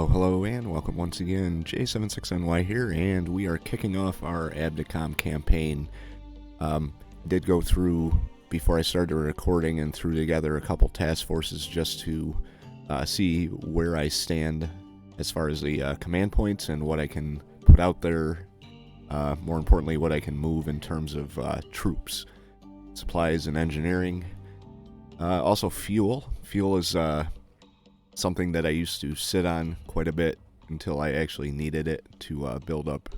Hello, and welcome once again. J76NY here, and we are kicking off our ABDACOM campaign. Did go through, before I started recording, and threw together a couple task forces just to see where I stand as far as the command points and what I can put out there. More importantly, what I can move in terms of troops, supplies, and engineering. Also fuel. Fuel is something that I used to sit on quite a bit until I actually needed it to build up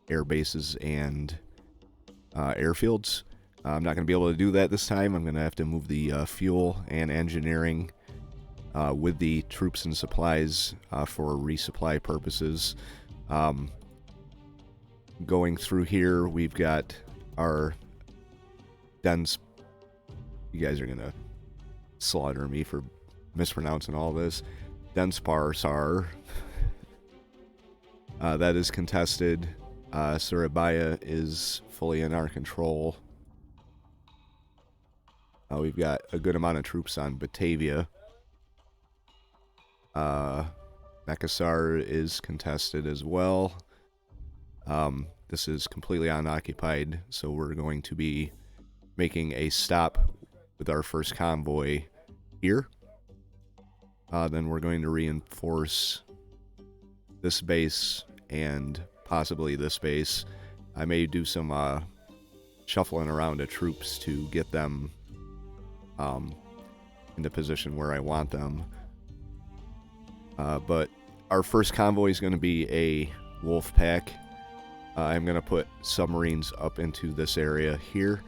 air bases and airfields. I'm not going to be able to do that this time. I'm going to have to move the fuel and engineering with the troops and supplies for resupply purposes. Going through here, we've got our dense... You guys are going to slaughter me for mispronouncing all this. Denspar that is contested. Surabaya is fully in our control. We've got a good amount of troops on Batavia. Makassar is contested as well. This is completely unoccupied, so we're going to be making a stop with our first convoy here. Then we're going to reinforce this base and possibly this base. I may do some shuffling around of troops to get them in the position where I want them. But our first convoy is going to be a wolf pack. I'm going to put submarines up into this area here.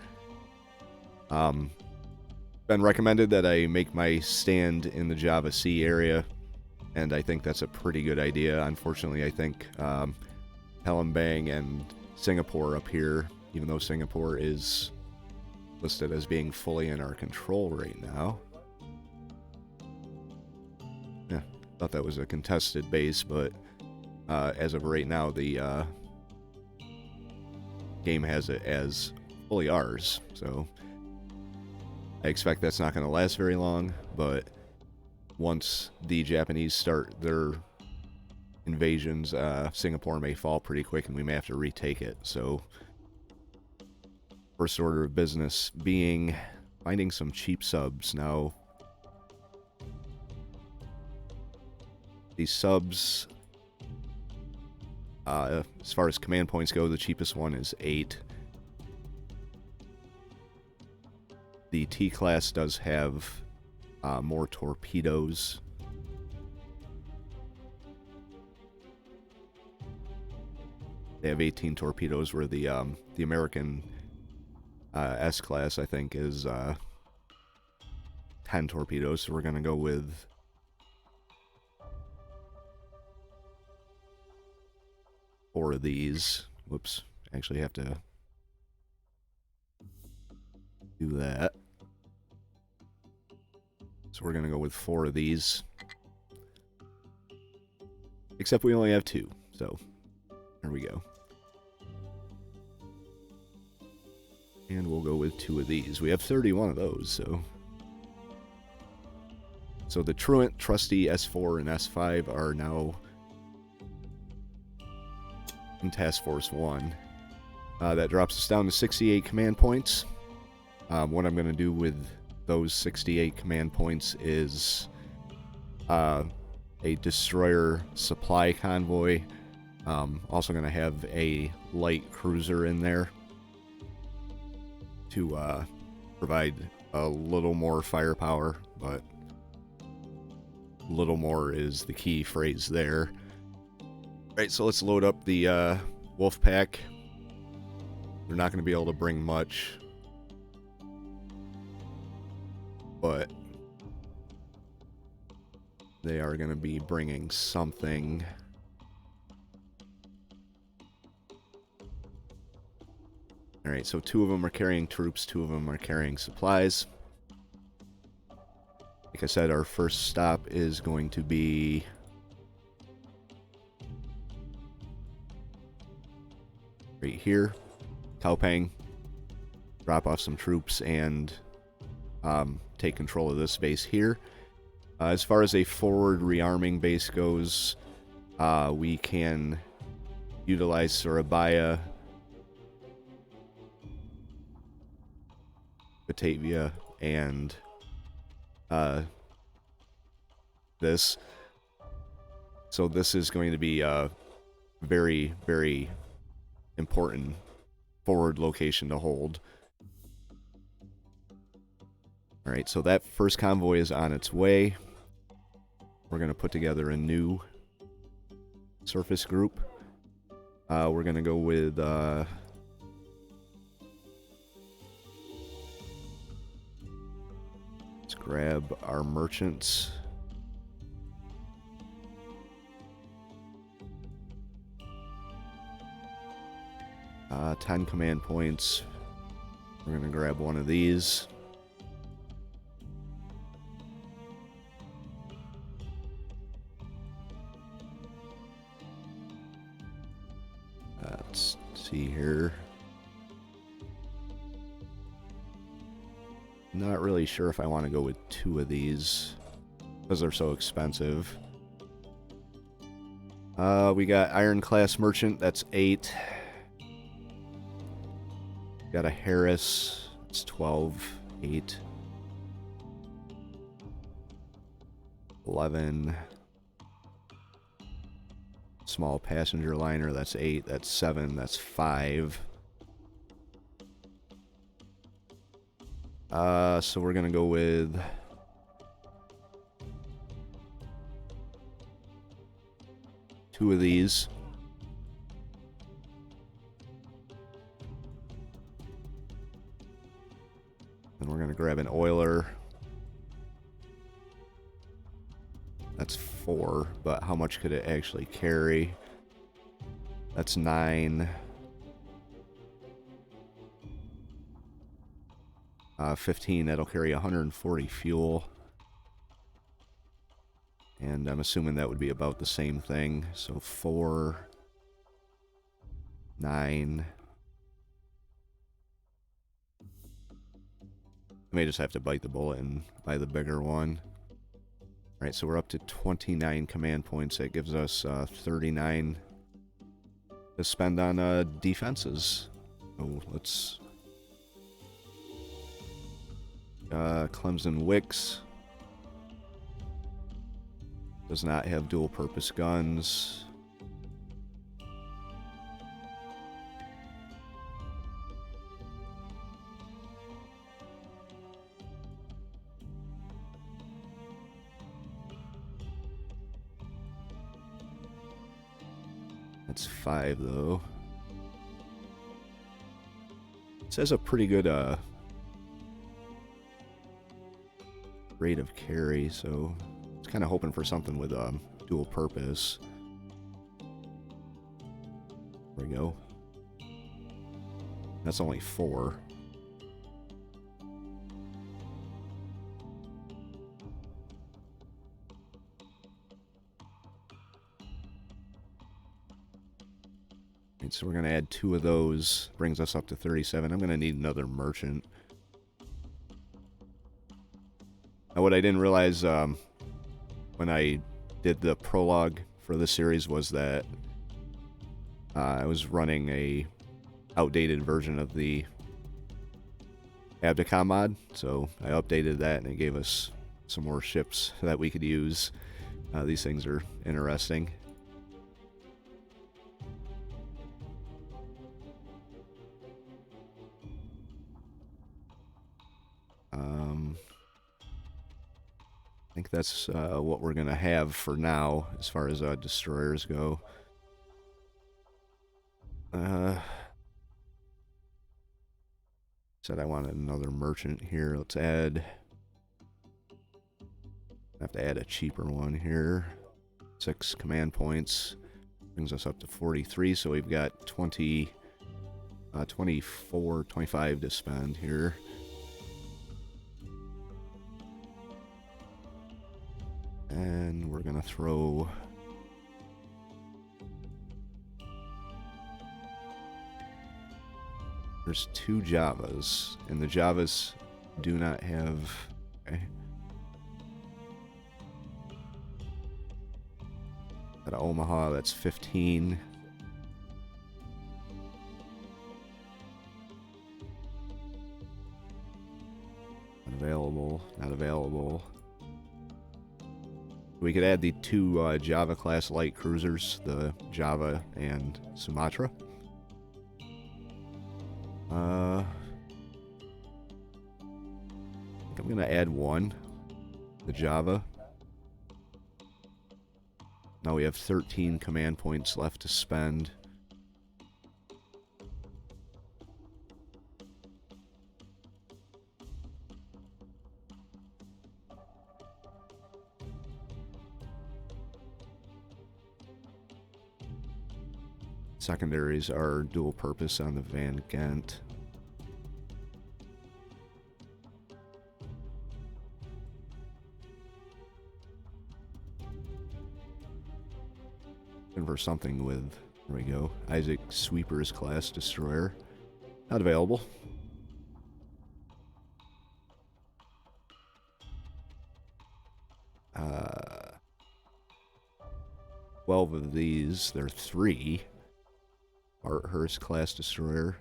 Been recommended that I make my stand in the Java Sea area, and I think that's a pretty good idea. Unfortunately, I think Palembang and Singapore up here, even though Singapore is listed as being fully in our control right now. Yeah, thought that was a contested base, but as of right now, the game has it as fully ours, so I expect that's not going to last very long, but once the Japanese start their invasions, Singapore may fall pretty quick and we may have to retake it. So, first order of business being finding some cheap subs. Now, these subs, as far as command points go, the cheapest one is 8. The T-class does have more torpedoes. They have 18 torpedoes, where the American S-class, I think, is 10 torpedoes. So we're going to go with four of these. Whoops, actually have to do that. So we're going to go with 4 of these. Except we only have 2. So, there we go. And we'll go with 2 of these. We have 31 of those, so... So the truant, trusty S4 and S5 are now in Task Force 1. That drops us down to 68 command points. What I'm going to do with those 68 command points is a destroyer supply convoy. Also going to have a light cruiser in there to provide a little more firepower, but little more is the key phrase there. Alright, so let's load up the wolf pack. They're not going to be able to bring much, but they are going to be bringing something. Alright, so 2 of them are carrying troops, 2 of them are carrying supplies. Like I said, our first stop is going to be right here, Kaopeng. Drop off some troops and take control of this base here. As far as a forward rearming base goes, we can utilize Surabaya, Batavia, and this. So this is going to be a very, very important forward location to hold. Alright, so that first convoy is on its way. We're going to put together a new surface group. We're going to go with let's grab our merchants. Uh, 10 command points. We're going to grab one of these. Let's see here. Not really sure if I want to go with 2 of these because they're so expensive. We got Iron Class Merchant, that's 8. Got a Harris, it's 12, 8. 11. Small passenger liner, that's 8, that's 7, that's 5. So we're gonna go with two of these. And we're gonna grab an oiler. That's 4, but how much could it actually carry? That's 9. 15, that'll carry 140 fuel. And I'm assuming that would be about the same thing. So 4, 9. I may just have to bite the bullet and buy the bigger one. Alright, so we're up to 29 command points. That gives us 39 to spend on defenses. So let's... Clemson Wicks does not have dual purpose guns. That's 5 though. It says a pretty good rate of carry, so it's kind of hoping for something with dual purpose. There we go. That's only 4. And so we're going to add 2 of those. Brings us up to 37. I'm going to need another merchant. Now, what I didn't realize when I did the prologue for this series was that I was running a outdated version of the ABDACOM mod, so I updated that and it gave us some more ships that we could use. These things are interesting. I think that's what we're going to have for now as far as destroyers go. Said I wanted another merchant here. Let's add... I have to add a cheaper one here. 6 command points. Brings us up to 43, so we've got 24, 25 to spend here. And we're going to throw... There's 2 Javas, and the Javas do not have... Okay. Out of Omaha, that's 15. Unavailable, not available. We could add the two Java-class light cruisers, the Java and Sumatra. I think I'm going to add one, the Java. Now we have 13 command points left to spend. Secondaries are dual purpose on the Van Ghent. And for something with, there we go, Isaac Sweeper's class destroyer. Not available. Uh, 12 of these, there are 3. Art Hearst class destroyer.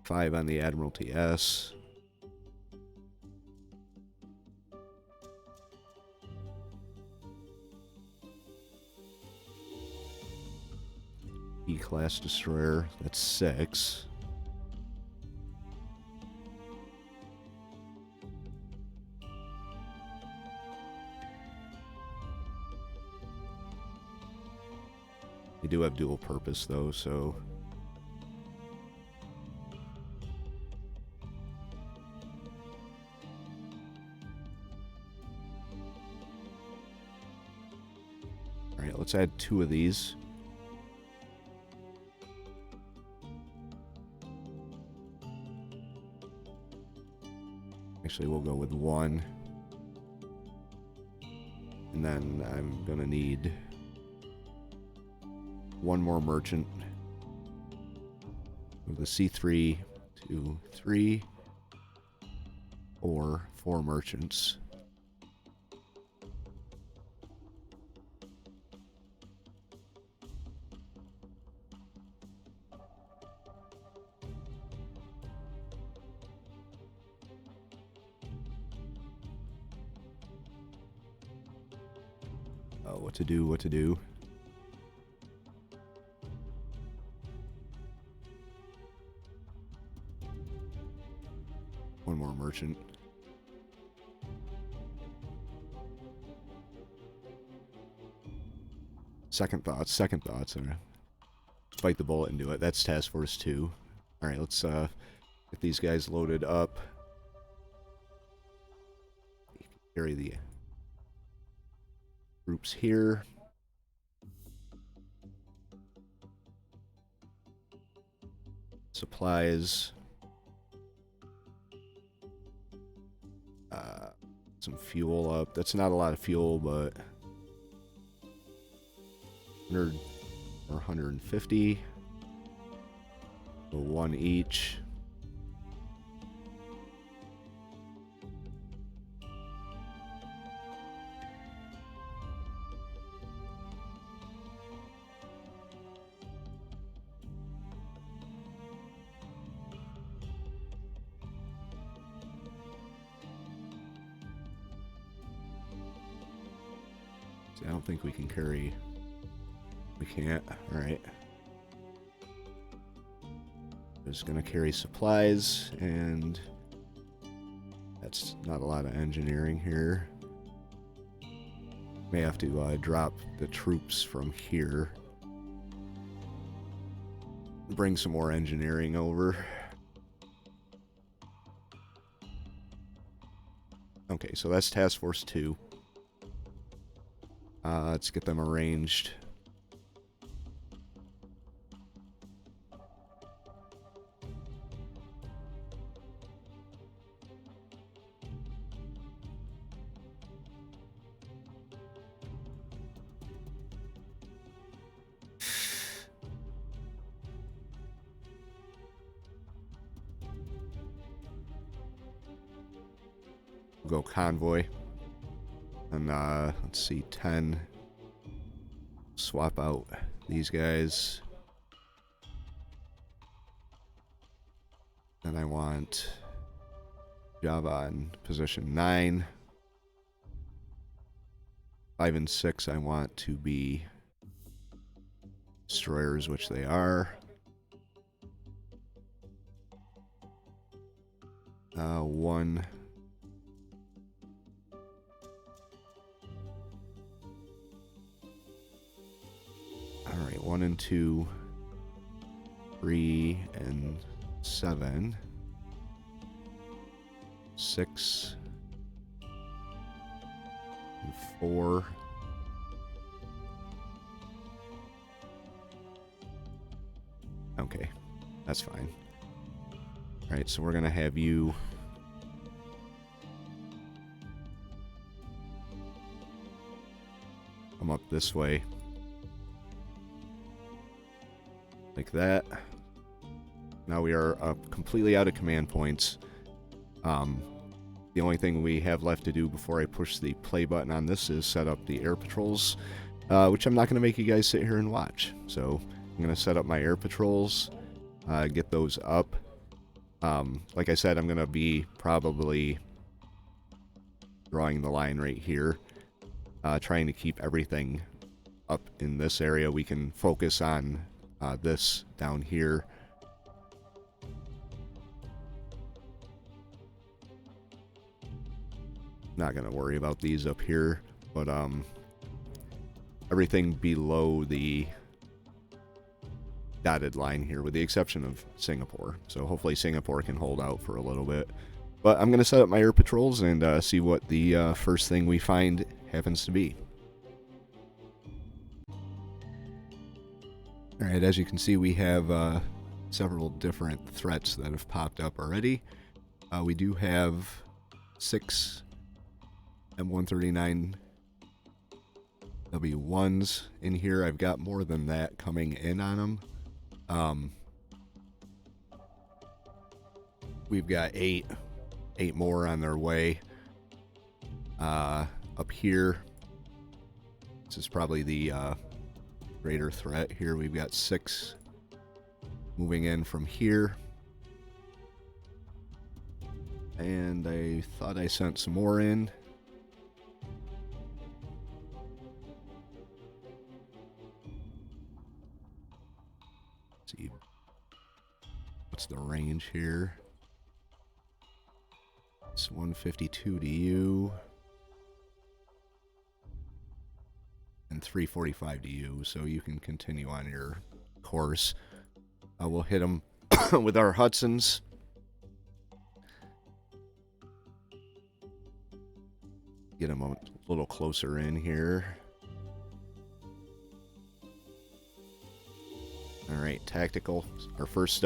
Five on the Admiralty S. E-class destroyer, that's 6. They do have dual purpose though, so alright, let's add 2 of these. Actually, we'll go with 1. And then I'm gonna need 1 more merchant. Move the C3 to 3 or 4 merchants. Oh, what to do, what to do. One more merchant. Second thoughts, second thoughts. Bite the bullet and do it. That's Task Force 2. Alright, let's get these guys loaded up. You can carry the groups here. Supplies. Some fuel up. That's not a lot of fuel, but 100 or 150. So 1 each. I don't think we can carry. We can't. Alright. Just gonna carry supplies, and that's not a lot of engineering here. May have to drop the troops from here. Bring some more engineering over. Okay, so that's Task Force 2. Let's get them arranged. We'll go convoy. And let's see, 10. Swap out these guys. And I want Java in position 9. 5 and 6 I want to be destroyers, which they are. 1. Alright, 1 and 2. 3 and 7. 6 and 4. Okay, that's fine. Alright, so we're gonna have you come up this way. Like that. Now we are completely out of command points. The only thing we have left to do before I push the play button on this is set up the air patrols, which I'm not going to make you guys sit here and watch. So I'm going to set up my air patrols, get those up. Like I said, I'm going to be probably drawing the line right here, trying to keep everything up in this area. We can focus on this down here. Not going to worry about these up here, but everything below the dotted line here, with the exception of Singapore. So hopefully Singapore can hold out for a little bit. But I'm going to set up my air patrols and see what the first thing we find happens to be. Alright, as you can see, we have several different threats that have popped up already. We do have 6 M139 W1s in here. I've got more than that coming in on them. We've got 8 more on their way. Up here, this is probably the greater threat here. We've got 6 moving in from here. And I thought I sent some more in. See, what's the range here? It's 152 to you and 345 to you, so you can continue on your course. We'll hit them with our Hudsons. Get them a little closer in here. All right, tactical. Our first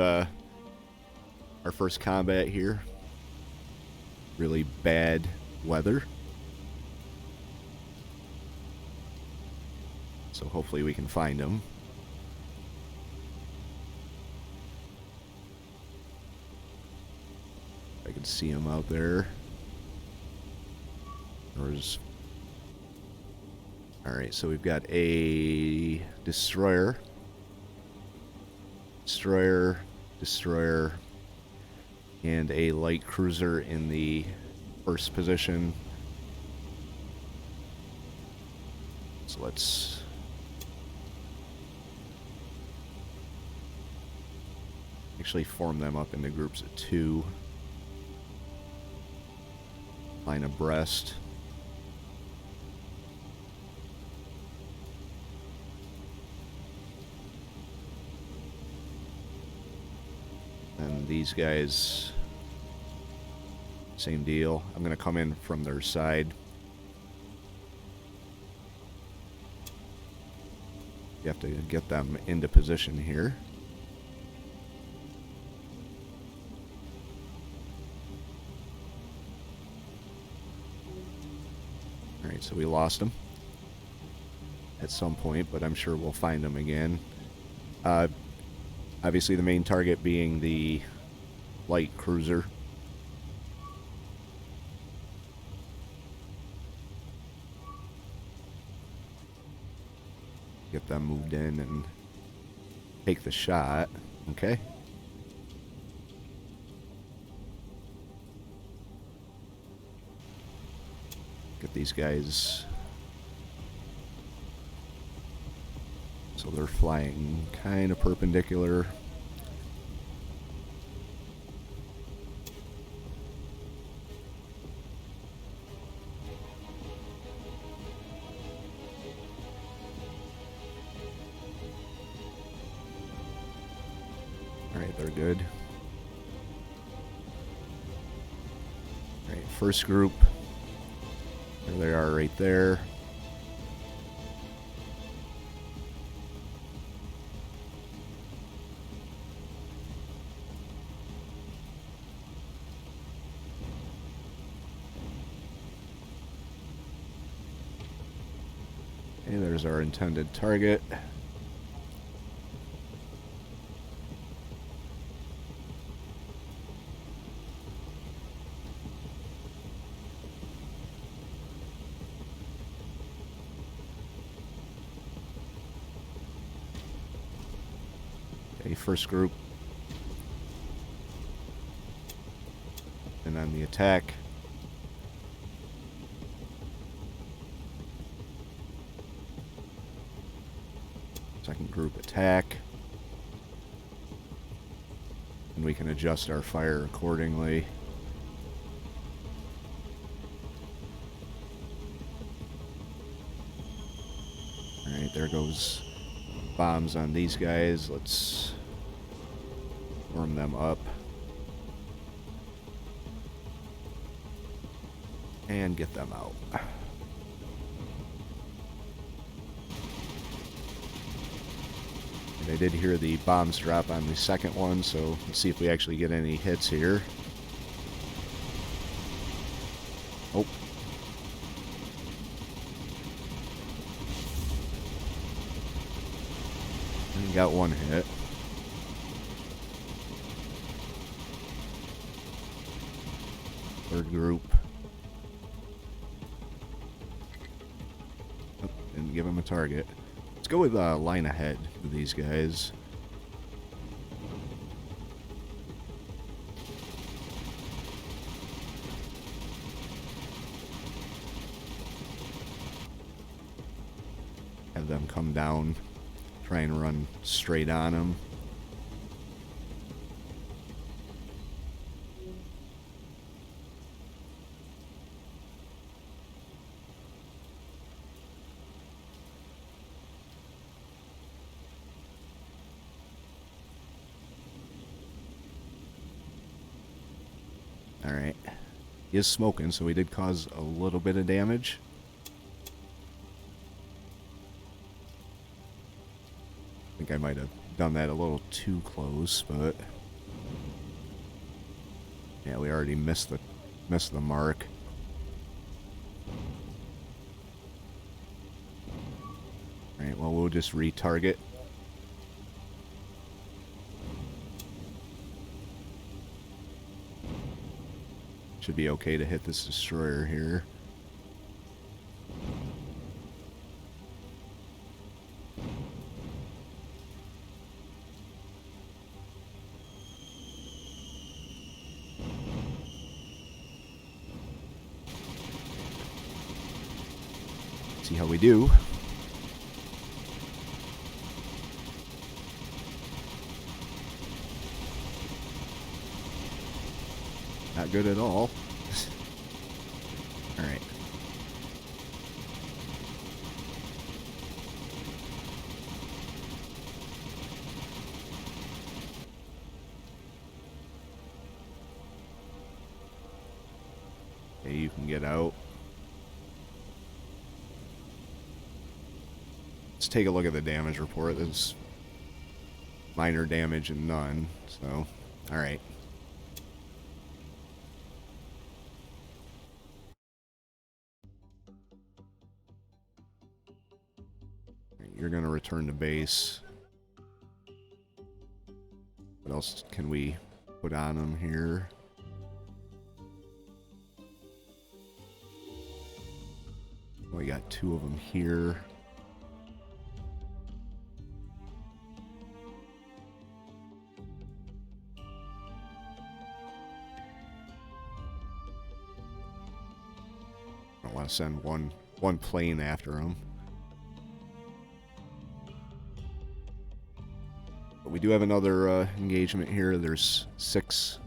combat here. Really bad weather. So hopefully we can find them. I can see them out there. Alright, so we've got a destroyer. Destroyer, and a light cruiser in the first position. So let's actually form them up into groups of 2. Line abreast. And these guys, same deal. I'm going to come in from their side. You have to get them into position here. Alright, so we lost them at some point, but I'm sure we'll find them again. Obviously the main target being the light cruiser. Get them moved in and take the shot. Okay. Get these guys. So they're flying kind of perpendicular. Alright, they're good. Alright, first group. There they are right there. Okay, there's our intended target. Okay, first group. And then the attack. Second group attack. And we can adjust our fire accordingly. Alright, there goes bombs on these guys. Let's warm them up. And get them out. And I did hear the bombs drop on the second one, so let's see if we actually get any hits here. Oh. And got one hit. Third group. Oh, didn't give him a target. Let's go with line ahead with these guys. Have them come down. Try and run straight on them. Alright. He is smoking, so he did cause a little bit of damage. I think I might have done that a little too close, but yeah, we already missed the mark. Alright, well, we'll just retarget. Should be okay to hit this destroyer here. See how we do. Not good at all. Alright. Okay, you can get out. Let's take a look at the damage report. There's minor damage and none, so, alright. You're going to return to base. What else can we put on them here? We got two of them here. want to send one plane after them. But we do have another engagement here. There's 6.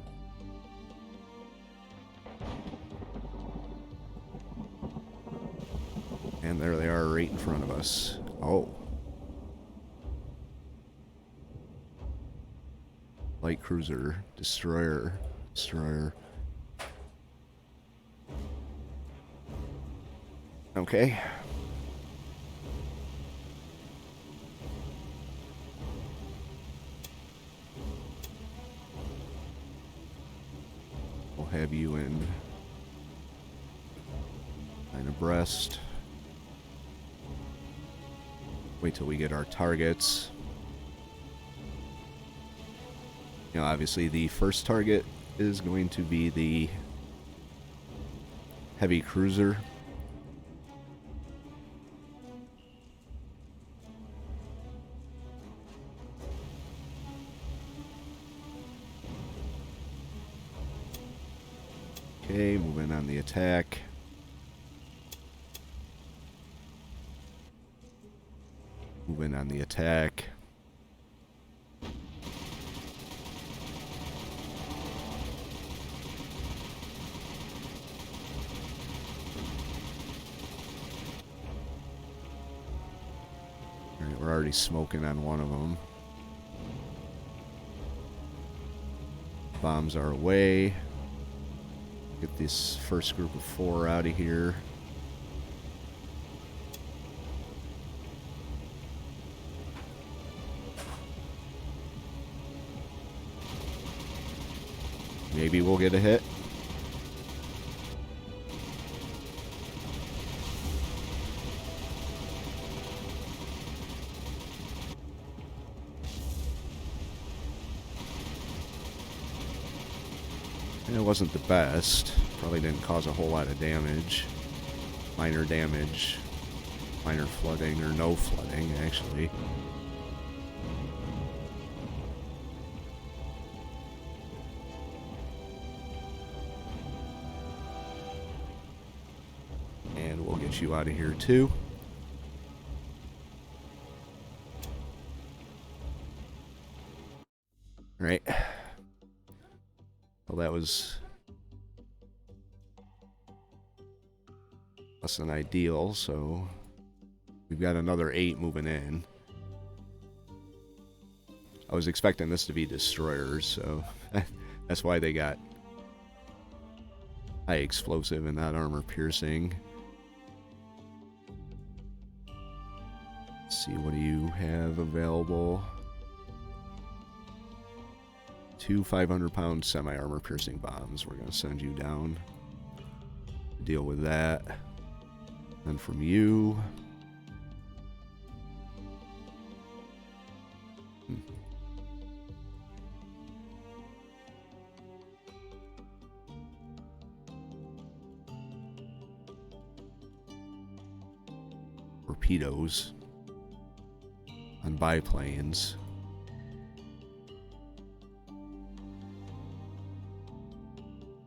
And there they are right in front of us. Oh. Light cruiser, destroyer. Okay. We'll have you in 9 abreast. Wait till we get our targets. You know, obviously the first target is going to be the heavy cruiser. Okay, moving on the attack. Moving on the attack. Alright, we're already smoking on one of them. Bombs are away. Get this first group of 4 out of here. Maybe we'll get a hit. It wasn't the best. Probably didn't cause a whole lot of damage. Minor damage. Minor flooding, or no flooding, actually. And we'll get you out of here, too. Right. Well, that was less than ideal, so we've got another 8 moving in. I was expecting this to be destroyers, so that's why they got high explosive and not armor piercing. Let's see, what do you have available? 2 500-pound semi-armor piercing bombs. We're going to send you down to deal with that. Then from you... Torpedoes on biplanes.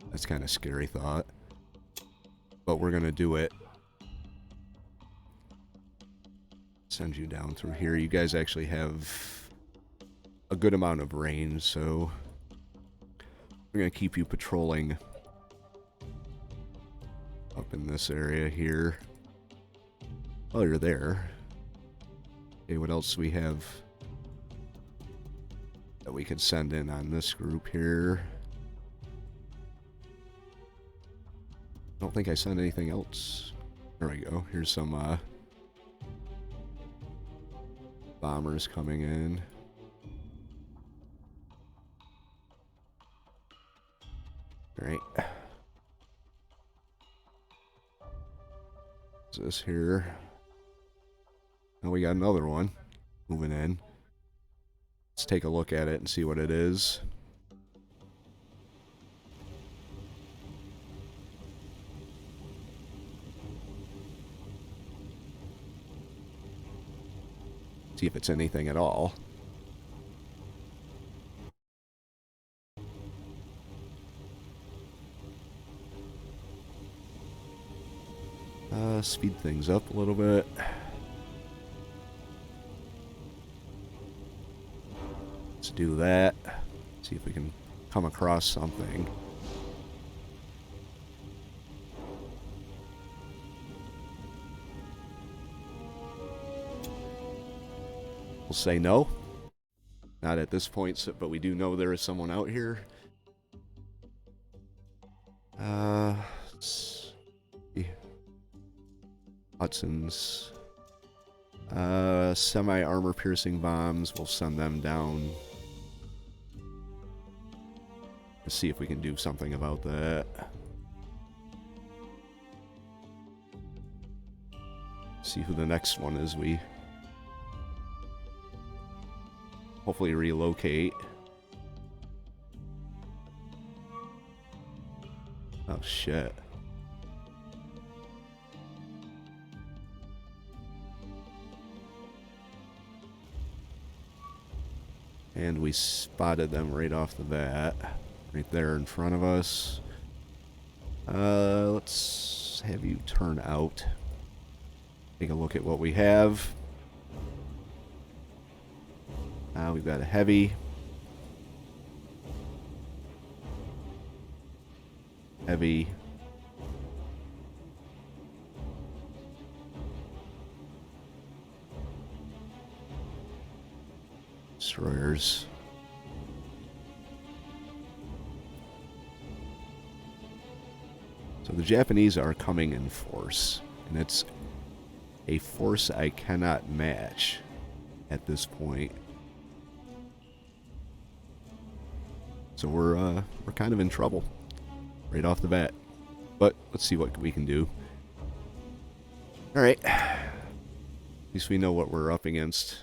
That's kind of scary thought. But we're going to do it. Send you down through here. You guys actually have a good amount of range, so we're going to keep you patrolling up in this area here. Oh, you're there. Okay, what else do we have that we could send in on this group here? I don't think I sent anything else. There we go. Here's some bombers coming in. All right. What's this here? Oh, we got another one moving in. Let's take a look at it and see what it is. See if it's anything at all. Speed things up a little bit. Let's do that. See if we can come across something. We'll say no. Not at this point, but we do know there is someone out here. Let's see. Hudson's. Semi-armor piercing bombs. We'll send them down. Let's see if we can do something about that. See who the next one is. We hopefully relocate. Oh shit. And we spotted them right off the bat. Right there in front of us. Let's have you turn out. Take a look at what we have. We've got a heavy. Heavy. Destroyers. So the Japanese are coming in force, and it's a force I cannot match at this point. So we're kind of in trouble right off the bat. But let's see what we can do. All right. At least we know what we're up against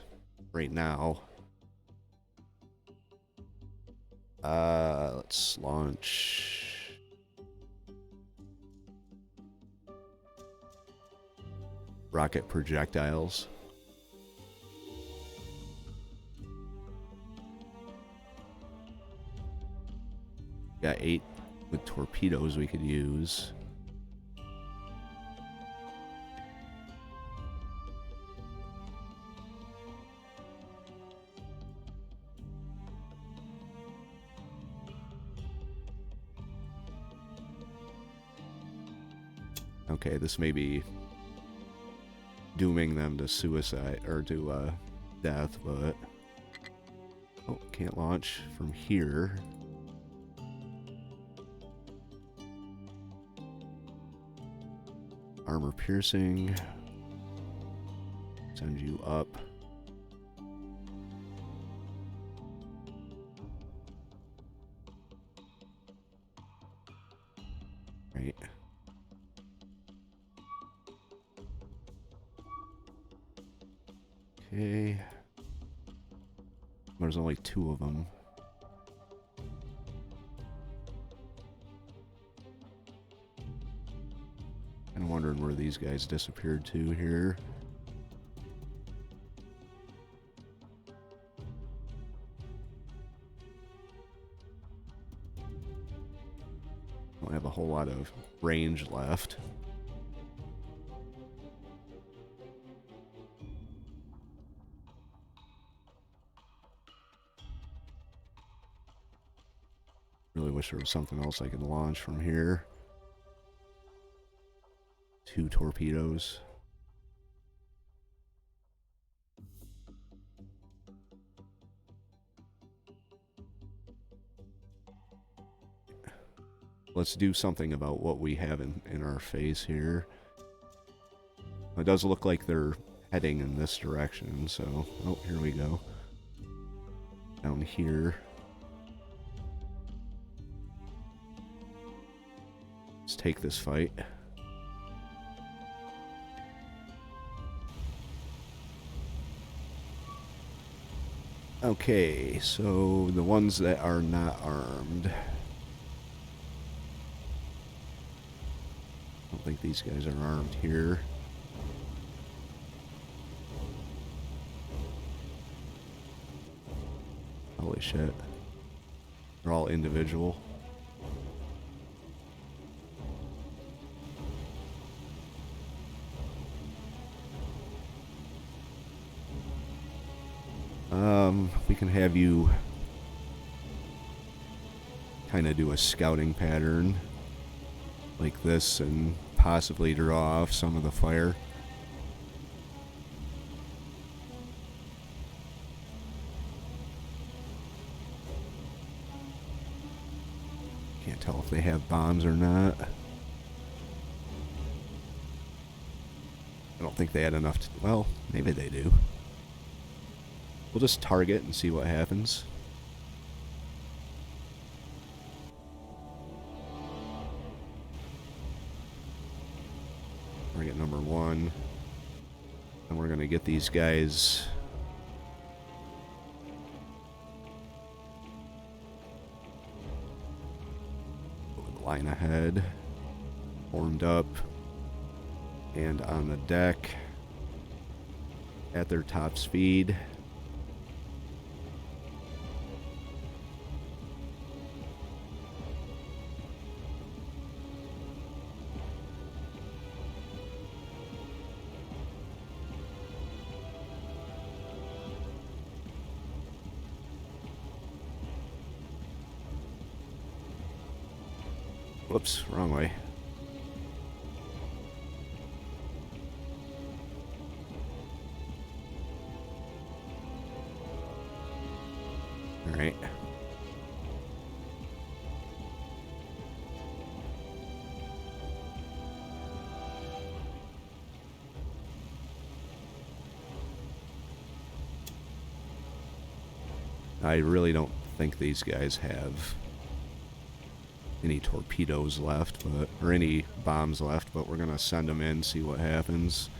right now. Let's launch. Rocket projectiles. Got 8 with torpedoes we could use. Okay, this may be dooming them to suicide or to death, but oh, can't launch from here. Armor piercing. Send you up. Right. Okay. There's only 2 of them. I'm wondering where these guys disappeared to here. Don't have a whole lot of range left. Really wish there was something else I could launch from here. 2 torpedoes. Let's do something about what we have in our face here. It does look like they're heading in this direction, so... Oh, here we go. Down here. Let's take this fight. Okay, so the ones that are not armed. I don't think these guys are armed here. Holy shit. They're all individual. We can have you kind of do a scouting pattern like this and possibly draw off some of the fire. Can't tell if they have bombs or not. I don't think they had enough to... Well, maybe they do. We'll just target and see what happens. Target number 1. And we're going to get these guys... line ahead, formed up, and on the deck at their top speed. Whoops, wrong way. All right. I really don't think these guys have any torpedoes left, but or any bombs left, but we're gonna send them in, see what happens.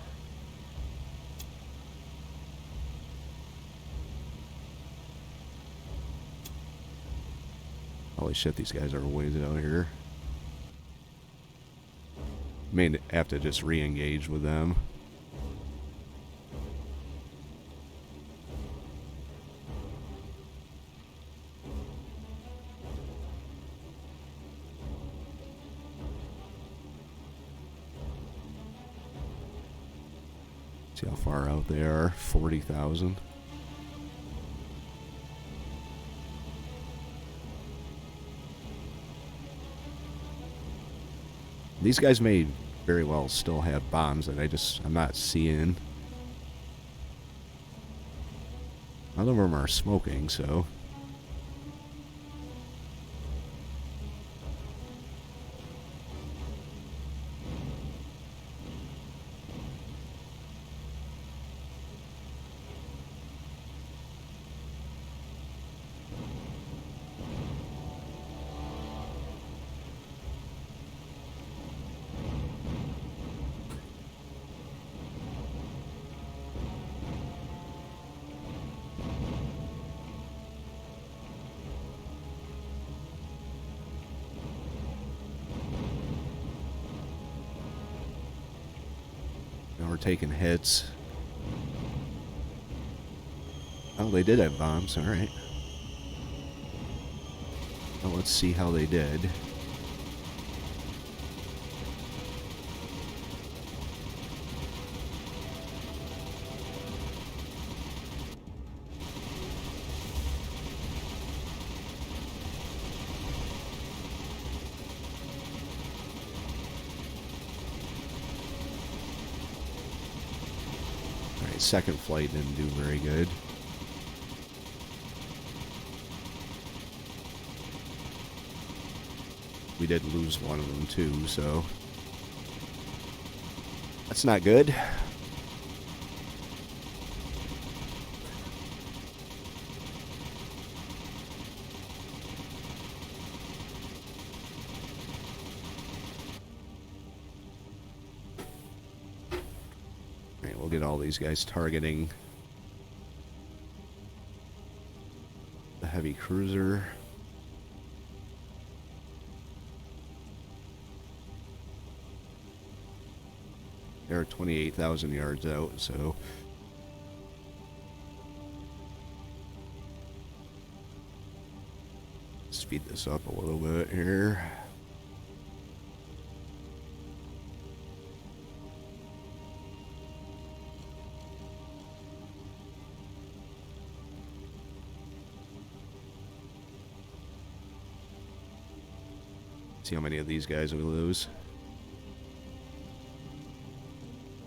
Holy shit, these guys are ways out here. May have to just re-engage with them. See how far out they are. 40,000. These guys may very well still have bombs that I'm not seeing. None of them are smoking, so... We're taking hits. Oh, they did have bombs. All right. Well, let's see how they did. Second flight didn't do very good. We did lose one of them too, so that's not good. We'll get all these guys targeting the heavy cruiser. They're 28,000 yards out, so speed this up a little bit here. See how many of these guys we lose.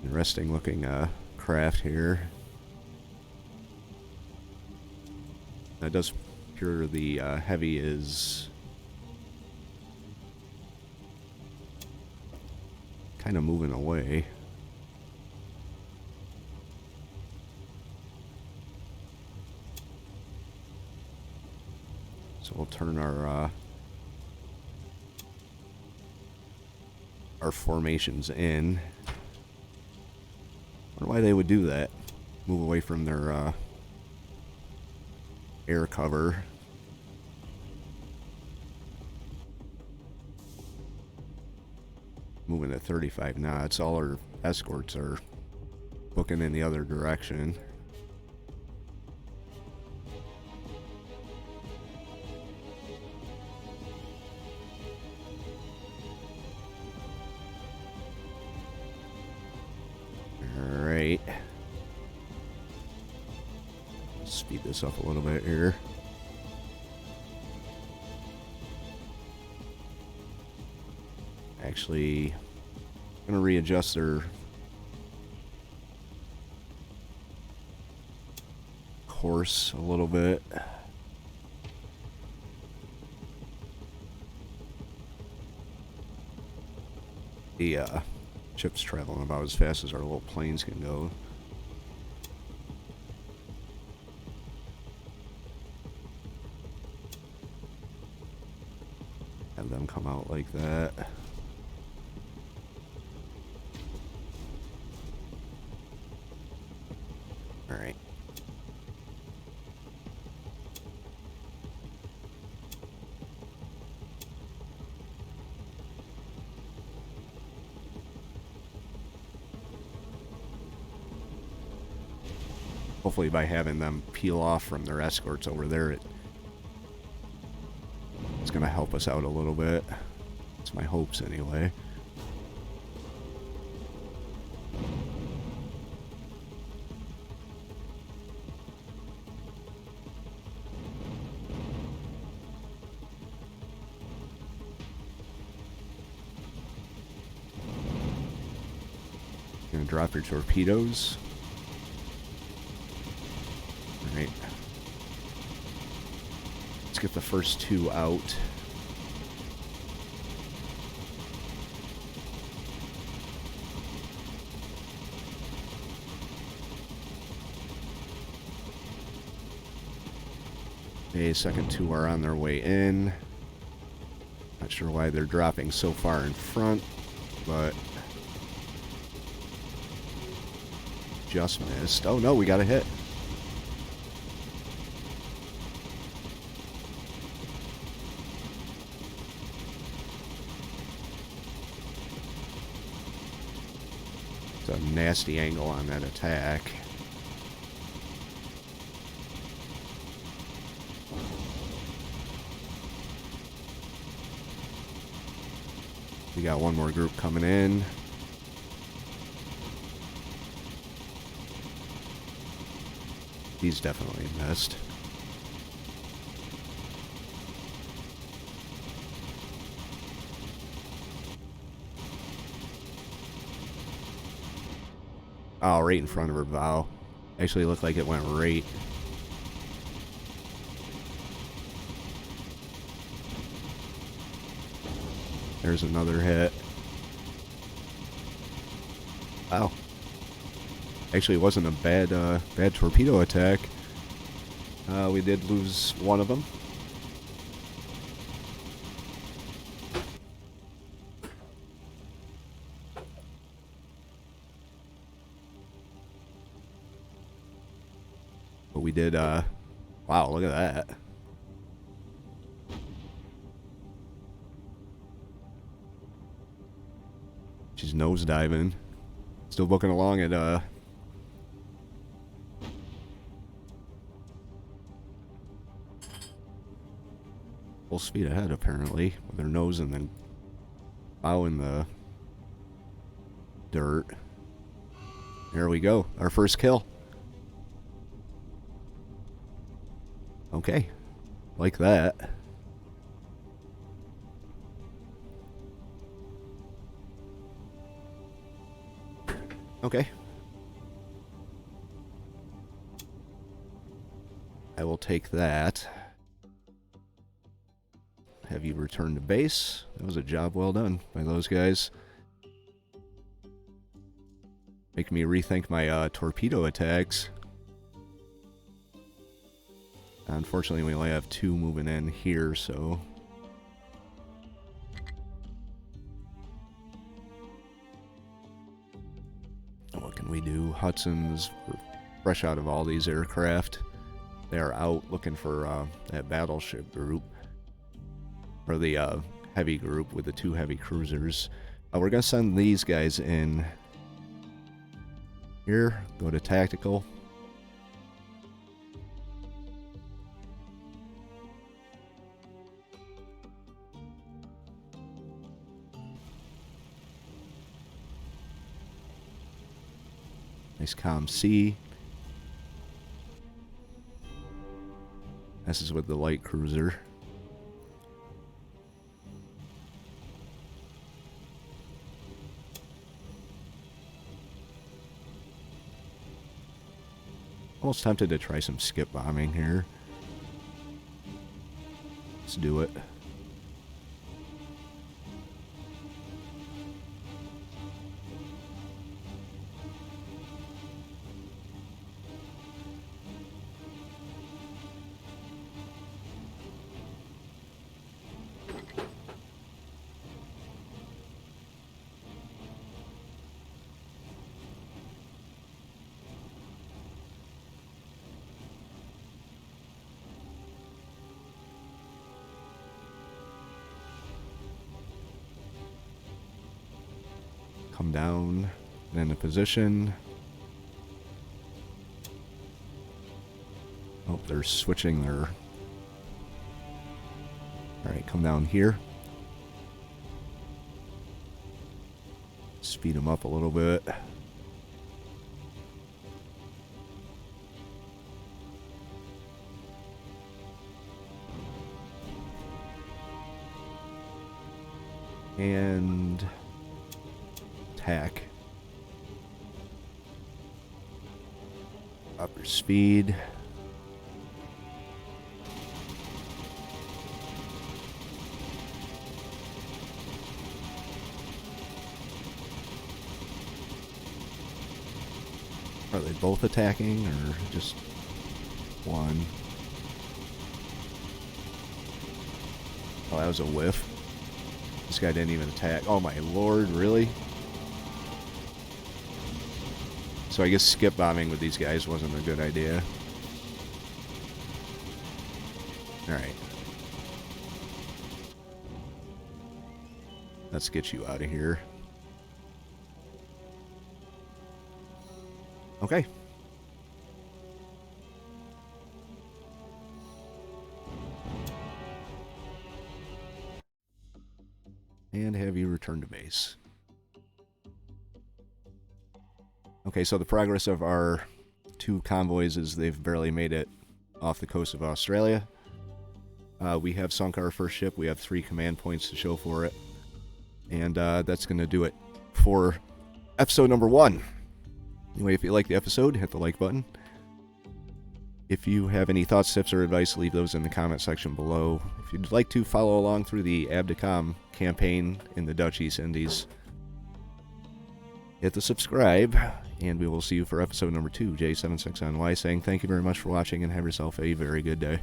Interesting looking craft here. That does appear the heavy is kind of moving away. So we'll turn our formations in. Wonder why they would do that. Move away from their air cover. Moving at 35 knots. All our escorts are booking in the other direction. Alright. Speed this up a little bit here. Actually, I'm going to readjust their course a little bit. The ship's traveling about as fast as our little planes can go. Have them come out like that. Alright. Hopefully by having them peel off from their escorts over there, it's going to help us out a little bit. That's my hopes anyway. Gonna drop your torpedoes. Alright. Let's get the first two out. Okay, second two are on their way in. Not sure why they're dropping so far in front, but just missed. Oh no, we got a hit. It's a nasty angle on that attack. We got one more group coming in. He's definitely missed. Oh, right in front of her bow. Actually looked like it went right. There's another hit. Wow. Actually, it wasn't a bad torpedo attack. We did lose one of them. But we did, wow, look at that. She's nosediving. Still booking along at, full speed ahead, apparently, with her nose and then bow in the dirt. There we go. Our first kill. Okay. Like that. Okay. I will take that. Have you return to base. That was a job well done by those guys. Make me rethink my torpedo attacks. Unfortunately, we only have 2 moving in here, so... What can we do? Hudson's fresh out of all these aircraft. They're out looking for that battleship group. Or the heavy group with the 2 heavy cruisers. We're going to send these guys in here. Go to tactical. Nice comm C. This is with the light cruiser. Almost tempted to try some skip bombing here. Let's do it. Come down and into position. Oh, they're switching their... Alright, come down here. Speed them up a little bit. And... attack. Upper speed. Are they both attacking or just one? Oh, that was a whiff. This guy didn't even attack. Oh my lord, really? So I guess skip bombing with these guys wasn't a good idea. Alright. Let's get you out of here. Okay. And have you return to base. Okay, so the progress of our 2 convoys is they've barely made it off the coast of Australia. We have sunk our first ship. We have 3 command points to show for it. And that's going to do it for episode number 1. Anyway, if you like the episode, hit the like button. If you have any thoughts, tips, or advice, leave those in the comment section below. If you'd like to follow along through the ABDACOM campaign in the Dutch East Indies, hit the subscribe, and we will see you for episode number 2. J76NY saying thank you very much for watching and have yourself a very good day.